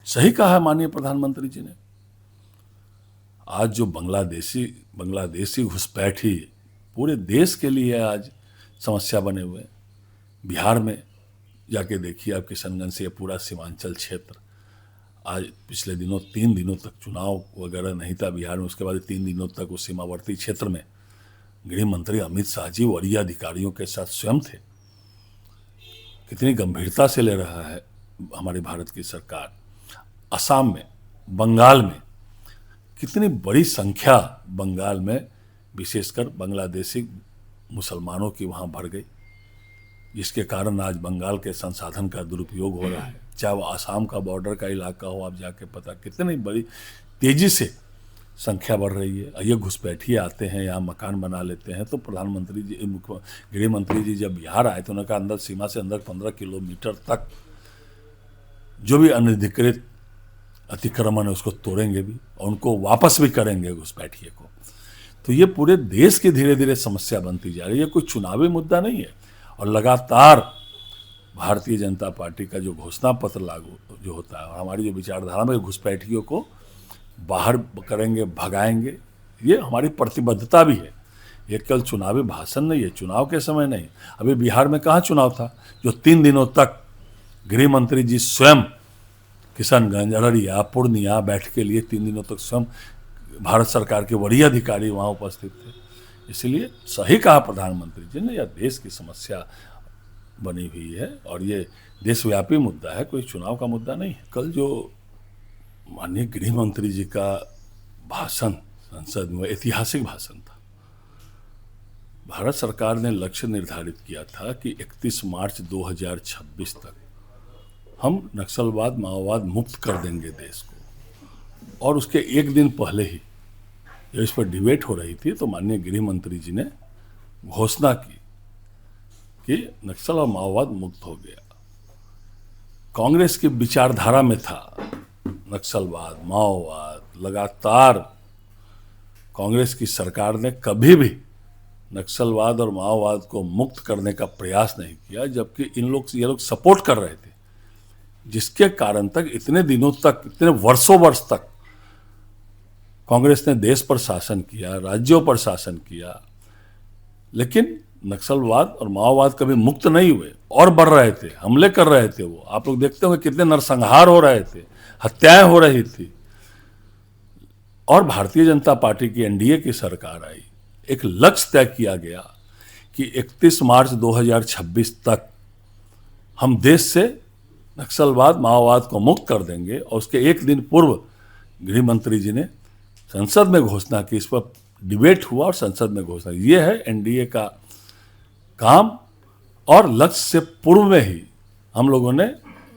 सही कहा है माननीय प्रधानमंत्री जी ने। आज जो बांग्लादेशी घुसपैठी पूरे देश के लिए आज समस्या बने हुए हैं। बिहार में जाके देखिए आप, किशनगंज से ये पूरा सीमांचल क्षेत्र, आज पिछले दिनों 3 दिनों तक चुनाव वगैरह नहीं था बिहार में, उसके बाद 3 दिनों तक उस सीमावर्ती क्षेत्र में गृह मंत्री अमित शाह जी वरीय अधिकारियों के साथ स्वयं थे। कितनी गंभीरता से ले रहा है हमारी भारत की सरकार। असम में, बंगाल में कितनी बड़ी संख्या, बंगाल में विशेषकर बांग्लादेशी मुसलमानों की वहाँ भर गई, जिसके कारण आज बंगाल के संसाधन का दुरुपयोग हो रहा है। चाहे वो आसाम का बॉर्डर का इलाका हो, आप जाके पता कितनी बड़ी तेजी से संख्या बढ़ रही है। ये घुसपैठिए आते हैं, यहाँ मकान बना लेते हैं। तो प्रधानमंत्री जी, गृह मंत्री जी जब बिहार आए तो उन्होंने कहा अंदर सीमा से अंदर 15 किलोमीटर तक जो भी अनधिकृत अतिक्रमण है उसको तोड़ेंगे भी और उनको वापस भी करेंगे घुसपैठिए को। तो ये पूरे देश की धीरे धीरे समस्या बनती जा रही है। कोई चुनावी मुद्दा नहीं है। और लगातार भारतीय जनता पार्टी का जो घोषणा पत्र लागू जो होता है, हमारी जो विचारधारा में घुसपैठियों को बाहर करेंगे, भगाएंगे, ये हमारी प्रतिबद्धता भी है। ये केवल चुनावी भाषण नहीं है, चुनाव के समय नहीं। अभी बिहार में कहाँ चुनाव था जो 3 दिनों तक गृह मंत्री जी स्वयं किशनगंज, अररिया, पूर्णिया बैठक के लिए 3 दिनों तक स्वयं भारत सरकार के वरीय अधिकारी वहाँ उपस्थित थे। इसलिए सही कहा प्रधानमंत्री जी ने, यह देश की समस्या बनी हुई है और ये देशव्यापी मुद्दा है, कोई चुनाव का मुद्दा नहीं है। कल जो माननीय गृह मंत्री जी का भाषण संसद में, ऐतिहासिक भाषण था। भारत सरकार ने लक्ष्य निर्धारित किया था कि 31 मार्च 2026 तक हम नक्सलवाद, माओवाद मुक्त कर देंगे देश को। और उसके एक दिन पहले ही जब इस पर डिबेट हो रही थी तो माननीय गृह मंत्री जी ने घोषणा की कि नक्सल और माओवाद मुक्त हो गया। कांग्रेस की विचारधारा में था नक्सलवाद, माओवाद। लगातार कांग्रेस की सरकार ने कभी भी नक्सलवाद और माओवाद को मुक्त करने का प्रयास नहीं किया, जबकि ये लोग सपोर्ट कर रहे थे, जिसके कारण तक इतने दिनों तक, इतने वर्षों वर्ष तक कांग्रेस ने देश पर शासन किया, राज्यों पर शासन किया, लेकिन नक्सलवाद और माओवाद कभी मुक्त नहीं हुए और बढ़ रहे थे, हमले कर रहे थे। वो आप लोग देखते होंगे कितने नरसंहार हो रहे थे, हत्याएं हो रही थी। और भारतीय जनता पार्टी की एनडीए की सरकार आई, एक लक्ष्य तय किया गया कि 31 मार्च 2026 तक हम देश से नक्सलवाद, माओवाद को मुक्त कर देंगे। और उसके एक दिन पूर्व गृह मंत्री जी ने संसद में घोषणा की, इस पर डिबेट हुआ और संसद में घोषणा। ये है एनडीए का काम। और लक्ष्य से पूर्व में ही हम लोगों ने,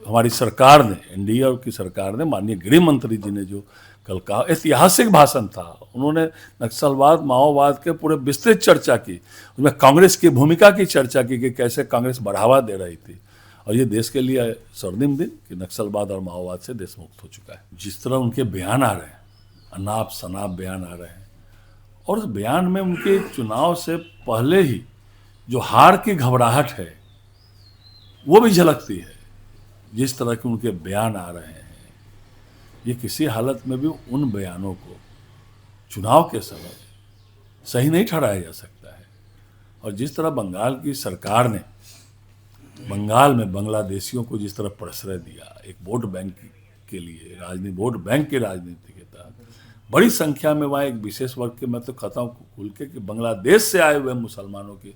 हमारी सरकार ने, एनडीए की सरकार ने, माननीय गृह मंत्री जी ने जो कल कहा, ऐतिहासिक भाषण था। उन्होंने नक्सलवाद, माओवाद के पूरे विस्तृत चर्चा की, उसमें कांग्रेस की भूमिका की चर्चा की कि कैसे कांग्रेस बढ़ावा दे रही थी। और ये देश के लिए स्वर्णिम दिन कि नक्सलवाद और माओवाद से देश मुक्त हो चुका है। जिस तरह उनके बयान आ रहे हैं, अनाप शनाप बयान आ रहे हैं, और उस बयान में उनके चुनाव से पहले ही जो हार की घबराहट है वो भी झलकती है। जिस तरह के उनके बयान आ रहे हैं, ये किसी हालत में भी उन बयानों को चुनाव के समय सही नहीं ठहराया जा सकता है। और जिस तरह बंगाल की सरकार ने बंगाल में बांग्लादेशियों को जिस तरह प्रश्रय दिया, एक वोट बैंक के लिए, वोट बैंक की राजनीति के तहत बड़ी संख्या में वहाँ एक विशेष वर्ग के, मैं तो कहता हूँ खुल के कि बांग्लादेश से आए हुए मुसलमानों की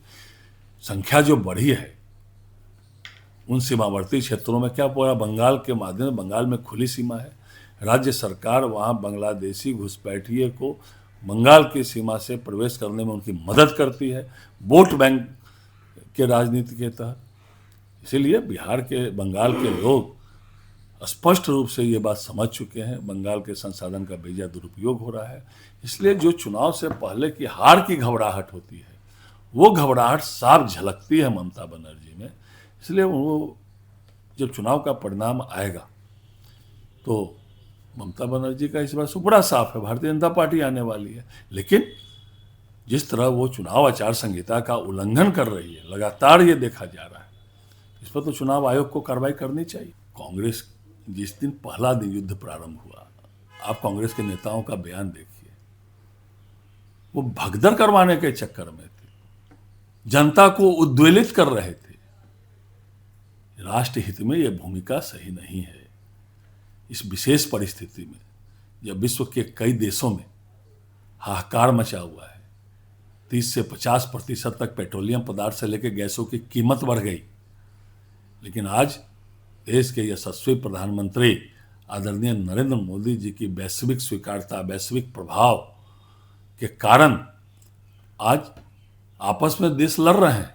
संख्या जो बढ़ी है उन सीमावर्ती क्षेत्रों में, क्या पूरा बंगाल के माध्यम, बंगाल में खुली सीमा है, राज्य सरकार वहाँ बांग्लादेशी घुसपैठिए को बंगाल की सीमा से प्रवेश करने में उनकी मदद करती है वोट बैंक के राजनीति के तहत। इसीलिए बिहार के, बंगाल के लोग स्पष्ट रूप से ये बात समझ चुके हैं, बंगाल के संसाधन का बेजा दुरुपयोग हो रहा है। इसलिए जो चुनाव से पहले की हार की घबराहट होती है, वो घबराहट साफ झलकती है ममता बनर्जी में। इसलिए वो जब चुनाव का परिणाम आएगा तो ममता बनर्जी का इस बार सुपड़ा साफ है, भारतीय जनता पार्टी आने वाली है। लेकिन जिस तरह वो चुनाव आचार संहिता का उल्लंघन कर रही है, लगातार ये देखा जा रहा है, इस पर तो चुनाव आयोग को कार्रवाई करनी चाहिए। कांग्रेस जिस दिन पहला दिन युद्ध प्रारंभ हुआ, आप कांग्रेस के नेताओं का बयान देखिए, वो भगदड़ करवाने के चक्कर में थे, जनता को उद्वेलित कर रहे थे। राष्ट्र हित में यह भूमिका सही नहीं है। इस विशेष परिस्थिति में जब विश्व के कई देशों में हाहाकार मचा हुआ है, 30 से 50% तक पेट्रोलियम पदार्थ से लेकर गैसों की कीमत बढ़ गई, लेकिन आज देश के यशस्वी प्रधानमंत्री आदरणीय नरेंद्र मोदी जी की वैश्विक स्वीकार्यता, वैश्विक प्रभाव के कारण आज आपस में देश लड़ रहे हैं,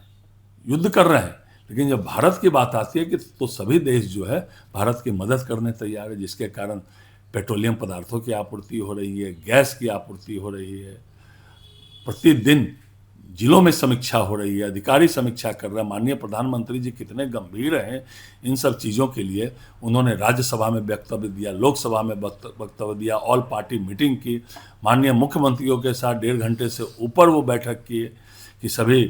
युद्ध कर रहे हैं, लेकिन जब भारत की बात आती है कि तो सभी देश जो है भारत की मदद करने तैयार है, जिसके कारण पेट्रोलियम पदार्थों की आपूर्ति हो रही है, गैस की आपूर्ति हो रही है। प्रतिदिन जिलों में समीक्षा हो रही है, अधिकारी समीक्षा कर रहे हैं। माननीय प्रधानमंत्री जी कितने गंभीर हैं इन सब चीज़ों के लिए। उन्होंने राज्यसभा में वक्तव्य दिया, लोकसभा में वक्तव्य दिया, ऑल पार्टी मीटिंग की, माननीय मुख्यमंत्रियों के साथ 1.5 घंटे से ऊपर वो बैठक किए कि सभी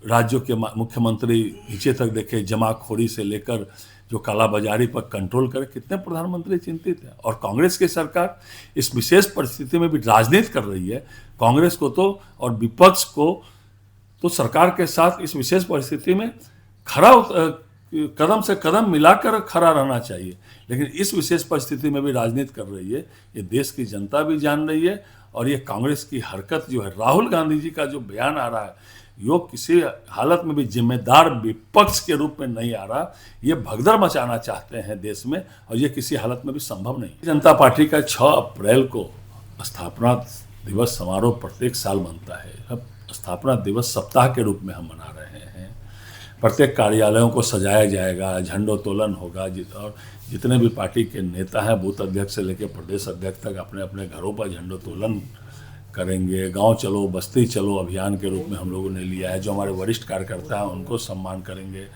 राज्यों के मुख्यमंत्री नीचे तक देखे, जमाखोरी से लेकर जो कालाबाजारी पर कंट्रोल करे। कितने प्रधानमंत्री चिंतित हैं। और कांग्रेस की सरकार इस विशेष परिस्थिति में भी राजनीति कर रही है। कांग्रेस को तो और विपक्ष को तो सरकार के साथ इस विशेष परिस्थिति में कदम से कदम मिलाकर खड़ा रहना चाहिए, लेकिन इस विशेष परिस्थिति में भी राजनीति कर रही है। ये देश की जनता भी जान रही है। और ये कांग्रेस की हरकत जो है, राहुल गांधी जी का जो बयान आ रहा है, यो किसी हालत में भी जिम्मेदार विपक्ष के रूप में नहीं आ रहा। ये भगदड़ मचाना चाहते हैं देश में, और ये किसी हालत में भी संभव नहीं। जनता पार्टी का 6 अप्रैल को स्थापना दिवस समारोह प्रत्येक साल मनता है। अब स्थापना दिवस सप्ताह के रूप में हम मना रहे हैं। प्रत्येक कार्यालयों को सजाया जाएगा, झंडोत्तोलन होगा, और जितने भी पार्टी के नेता हैं, बूथ अध्यक्ष से लेकर प्रदेश अध्यक्ष तक अपने अपने घरों पर झंडोत्तोलन करेंगे। गांव चलो बस्ती चलो अभियान के रूप में हम लोगों ने लिया है। जो हमारे वरिष्ठ कार्यकर्ता हैं उनको सम्मान करेंगे।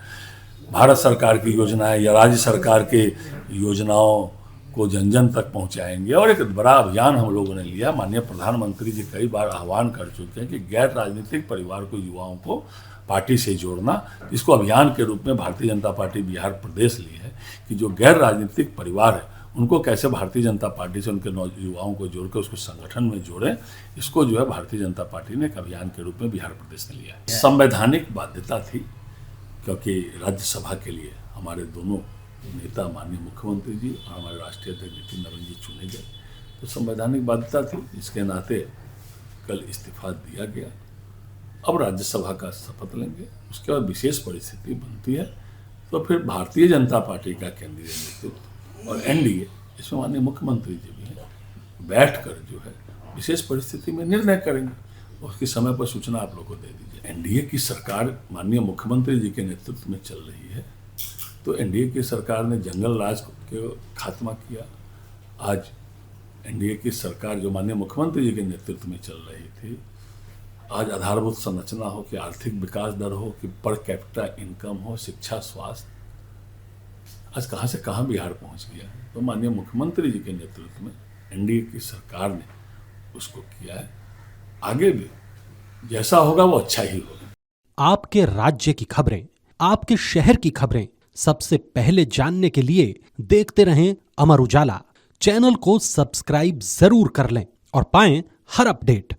भारत सरकार की योजनाएं या राज्य सरकार की योजनाओं को जन जन तक पहुंचाएंगे। और एक बड़ा अभियान हम लोगों ने लिया। माननीय प्रधानमंत्री जी कई बार आह्वान कर चुके हैं कि गैर राजनीतिक परिवार को, युवाओं को पार्टी से जोड़ना। इसको अभियान के रूप में भारतीय जनता पार्टी बिहार प्रदेश ली है कि जो गैर राजनीतिक परिवार है उनको कैसे भारतीय जनता पार्टी से उनके युवाओं को जोड़कर उसको संगठन में जोड़ें। इसको जो है भारतीय जनता पार्टी ने एक अभियान के रूप में बिहार प्रदेश ने लिया है। संवैधानिक बाध्यता थी, क्योंकि राज्यसभा के लिए हमारे दोनों नेता माननीय मुख्यमंत्री जी और हमारे राष्ट्रीय अध्यक्ष नितिन नवीन जी चुने गए, तो संवैधानिक बाध्यता थी। इसके नाते कल इस्तीफा दिया गया। अब राज्यसभा का शपथ लेंगे, उसके बाद विशेष परिस्थिति बनती है तो फिर भारतीय जनता पार्टी का केंद्रीय नेतृत्व और एनडीए, इसमें माननीय मुख्यमंत्री जी भी हैं, बैठकर जो है विशेष परिस्थिति में निर्णय करेंगे। उसकी समय पर सूचना आप लोगों को दे दीजिए। एनडीए की सरकार माननीय मुख्यमंत्री जी के नेतृत्व में चल रही है, तो एनडीए की सरकार ने जंगल राज के खात्मा किया। आज एनडीए की सरकार जो माननीय मुख्यमंत्री जी के नेतृत्व में चल रही थी, आज आधारभूत संरचना हो, कि आर्थिक विकास दर हो, कि पर कैपिटा इनकम हो, शिक्षा, स्वास्थ्य, आज कहाँ से कहाँ बिहार पहुँच गया है। तो माननीय मुख्यमंत्री जी के नेतृत्व में एनडीए की सरकार ने उसको किया है। आगे भी जैसा होगा वो अच्छा ही होगा। आपके राज्य की खबरें, आपके शहर की खबरें सबसे पहले जानने के लिए देखते रहें अमर उजाला। चैनल को सब्सक्राइब जरूर कर लें और पाएं हर अपडेट।